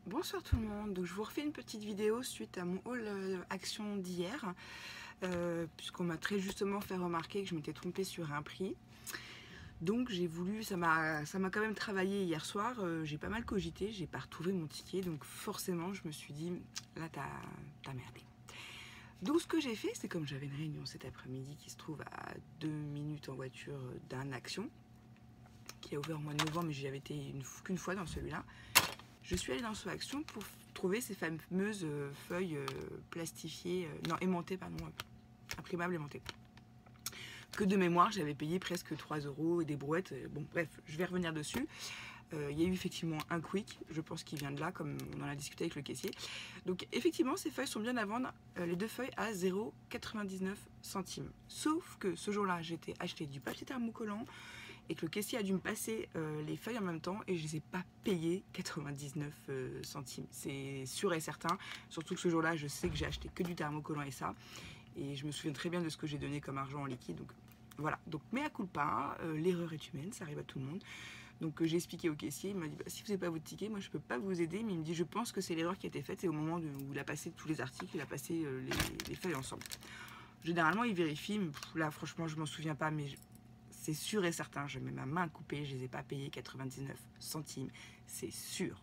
Bonsoir tout le monde, donc je vous refais une petite vidéo suite à mon haul action d'hier, puisqu'on m'a très justement fait remarquer que je m'étais trompée sur un prix. Donc j'ai voulu, ça m'a quand même travaillé hier soir, j'ai pas mal cogité, j'ai pas retrouvé mon ticket, donc forcément je me suis dit, là t'as merdé. Donc ce que j'ai fait, c'est comme j'avais une réunion cet après-midi qui se trouve à 2 minutes en voiture d'un Action, qui a ouvert au mois de novembre, mais j'y avais été qu'une fois dans celui-là. Je suis allée dans ce Action pour trouver ces fameuses feuilles plastifiées, non aimantées, pardon, imprimables aimantées. Que de mémoire, j'avais payé presque 3 € et des brouettes. Bon, bref, je vais revenir dessus. Il y a eu effectivement un quick, je pense qu'il vient de là, comme on en a discuté avec le caissier. Donc effectivement, ces feuilles sont bien à vendre, les deux feuilles à 0,99 centimes. Sauf que ce jour-là, j'étais acheté du papier thermocollant et que le caissier a dû me passer les feuilles en même temps et je ne les ai pas payées 99 centimes. C'est sûr et certain, surtout que ce jour-là, je sais que j'ai acheté que du thermocollant et ça. Et je me souviens très bien de ce que j'ai donné comme argent en liquide. Donc voilà, donc mea culpa, l'erreur est humaine, ça arrive à tout le monde. Donc j'ai expliqué au caissier, il m'a dit bah, si vous n'avez pas votre ticket, moi je peux pas vous aider, mais il me dit je pense que c'est l'erreur qui a été faite et au moment où il a passé tous les articles, il a passé les feuilles ensemble. Généralement il vérifie, mais là franchement je m'en souviens pas, mais c'est sûr et certain, je mets ma main coupée, je les ai pas payés 99 centimes, c'est sûr.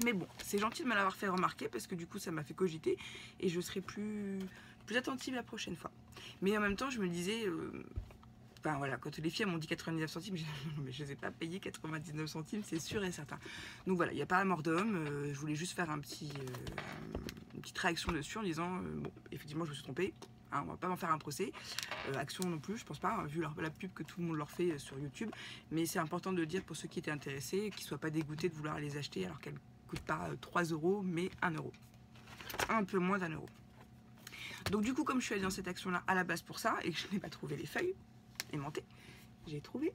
Mais bon, c'est gentil de me l'avoir fait remarquer parce que du coup ça m'a fait cogiter et je serai plus attentive la prochaine fois. Mais en même temps je me disais... Enfin voilà, quand les filles m'ont dit 99 centimes, j'ai dit non mais je ne les ai pas payés 99 centimes, c'est sûr et certain. Donc voilà, il n'y a pas la mort d'homme, je voulais juste faire une petite réaction dessus en disant bon, effectivement je me suis trompée, hein, on va pas m'en faire un procès. Action non plus, je pense pas, hein, vu la pub que tout le monde leur fait sur YouTube. Mais c'est important de le dire pour ceux qui étaient intéressés, qu'ils ne soient pas dégoûtés de vouloir les acheter alors qu'elles ne coûtent pas 3 €, mais 1 €. Un peu moins d'1 €. Donc du coup, comme je suis allée dans cette action-là à la base pour ça, et que je n'ai pas trouvé les feuilles aimantées, j'ai trouvé,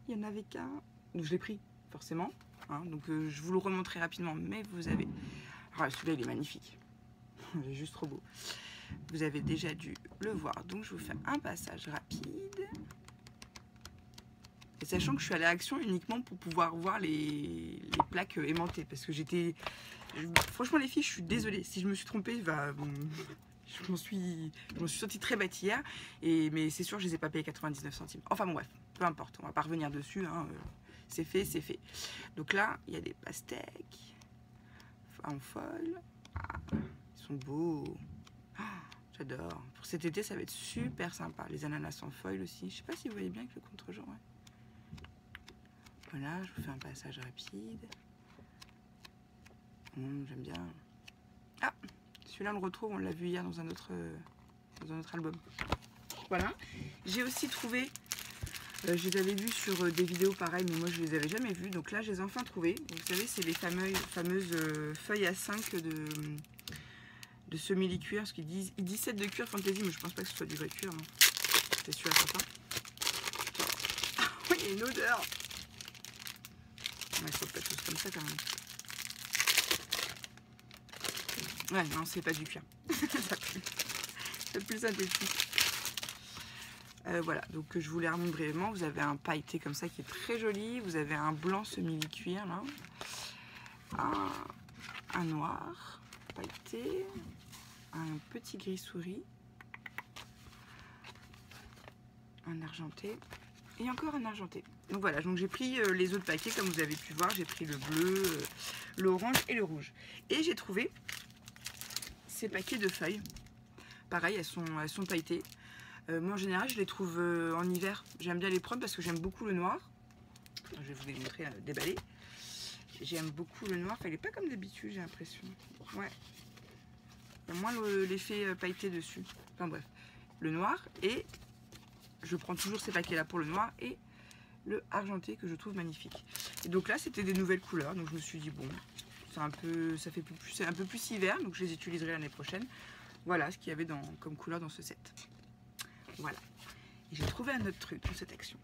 il y en avait qu'un, donc je l'ai pris, forcément, hein, donc je vous le remontrerai rapidement, mais vous avez, alors celui-là il est magnifique, il est juste trop beau, vous avez déjà dû le voir, donc je vous fais un passage rapide, et sachant que je suis allée à Action uniquement pour pouvoir voir les plaques aimantées, parce que j'étais, franchement les filles, je suis désolée, si je me suis trompée, je m'en suis sentie très bête hier, mais c'est sûr, je les ai pas payés 99 centimes. Enfin bon, bref, peu importe, on va pas revenir dessus, hein, c'est fait, c'est fait. Donc là, il y a des pastèques en foil. Ah, ils sont beaux. Ah, j'adore. Pour cet été, ça va être super sympa. Les ananas en foil aussi. Je sais pas si vous voyez bien avec le contre-jour. Ouais. Voilà, je vous fais un passage rapide. J'aime bien. Ah, celui-là, on le retrouve, on l'a vu hier dans un autre album. Voilà. J'ai aussi trouvé, je les avais vus sur des vidéos pareilles, mais moi je les avais jamais vus. Donc là, je les ai enfin trouvés. Vous savez, c'est les fameuses feuilles à 5 de semi-cuir. Parce qu'ils disent 7 de cuir fantaisie, mais je pense pas que ce soit du vrai cuir. C'est sûr à certain. Ah oui, il y a une odeur. Ils sont pas tous comme ça quand même. Ouais, non, c'est pas du cuir. C'est plus synthétique. Voilà, donc je vous les remonte brièvement. Vous avez un pailleté comme ça qui est très joli. Vous avez un blanc semi-cuir là. Un noir pailleté. Un petit gris souris. Un argenté. Et encore un argenté. Donc voilà, donc j'ai pris les autres paquets comme vous avez pu voir. J'ai pris le bleu, l'orange et le rouge. Et j'ai trouvé ces paquets de feuilles. Pareil, elles sont pailletées. Moi en général je les trouve en hiver, j'aime bien les prendre parce que j'aime beaucoup le noir. Je vais vous les montrer déballé. J'aime beaucoup le noir, enfin, il n'est pas comme d'habitude j'ai l'impression. Ouais. Il y a moins l'effet pailleté dessus. Enfin bref, le noir, et je prends toujours ces paquets là pour le noir et le argenté que je trouve magnifique. Et donc là c'était des nouvelles couleurs, donc je me suis dit bon, c'est un peu plus hiver, donc je les utiliserai l'année prochaine. Voilà ce qu'il y avait comme couleur dans ce set. Voilà. Et j'ai trouvé un autre truc dans cette action.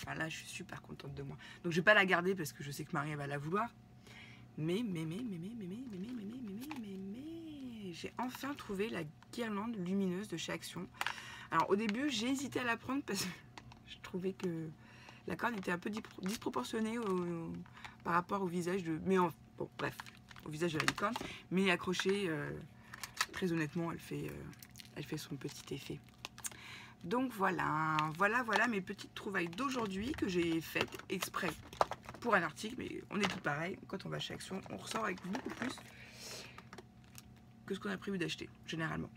Enfin, là, je suis super contente de moi. Donc, je vais pas la garder parce que je sais que Marie va la vouloir. Mais, j'ai enfin trouvé la guirlande lumineuse de chez Action. Alors, au début, j'ai hésité à la prendre parce que je trouvais que la corde était un peu disproportionnée par rapport au visage de... Bon, bref, au visage de la licorne. Mais accrochée, très honnêtement, elle fait son petit effet. Donc voilà mes petites trouvailles d'aujourd'hui que j'ai faites exprès pour un article. Mais on est tout pareil, quand on va chez Action, on ressort avec beaucoup plus que ce qu'on a prévu d'acheter, généralement.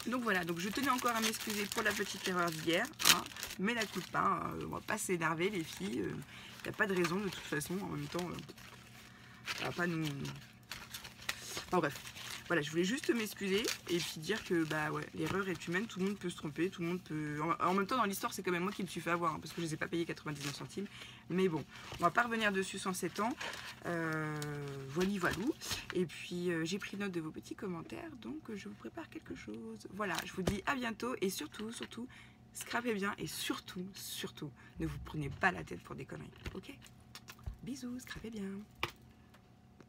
Donc voilà, donc je tenais encore à m'excuser pour la petite erreur d'hier, hein, mais la coup de pain, on va pas s'énerver les filles, il n'y a pas de raison de toute façon, en même temps, ça va pas nous... Enfin bref, voilà, je voulais juste m'excuser et puis dire que bah ouais, l'erreur est humaine, tout le monde peut se tromper, tout le monde peut... En même temps, dans l'histoire, c'est quand même moi qui me suis fait avoir, hein, parce que je les ai pas payés 99 centimes, mais bon, on va pas revenir dessus sans 7 ans, voilou. Et puis j'ai pris note de vos petits commentaires, donc je vous prépare quelque chose. Voilà, je vous dis à bientôt et surtout, scrapez bien et surtout, ne vous prenez pas la tête pour des conneries, ok? Bisous, scrapez bien.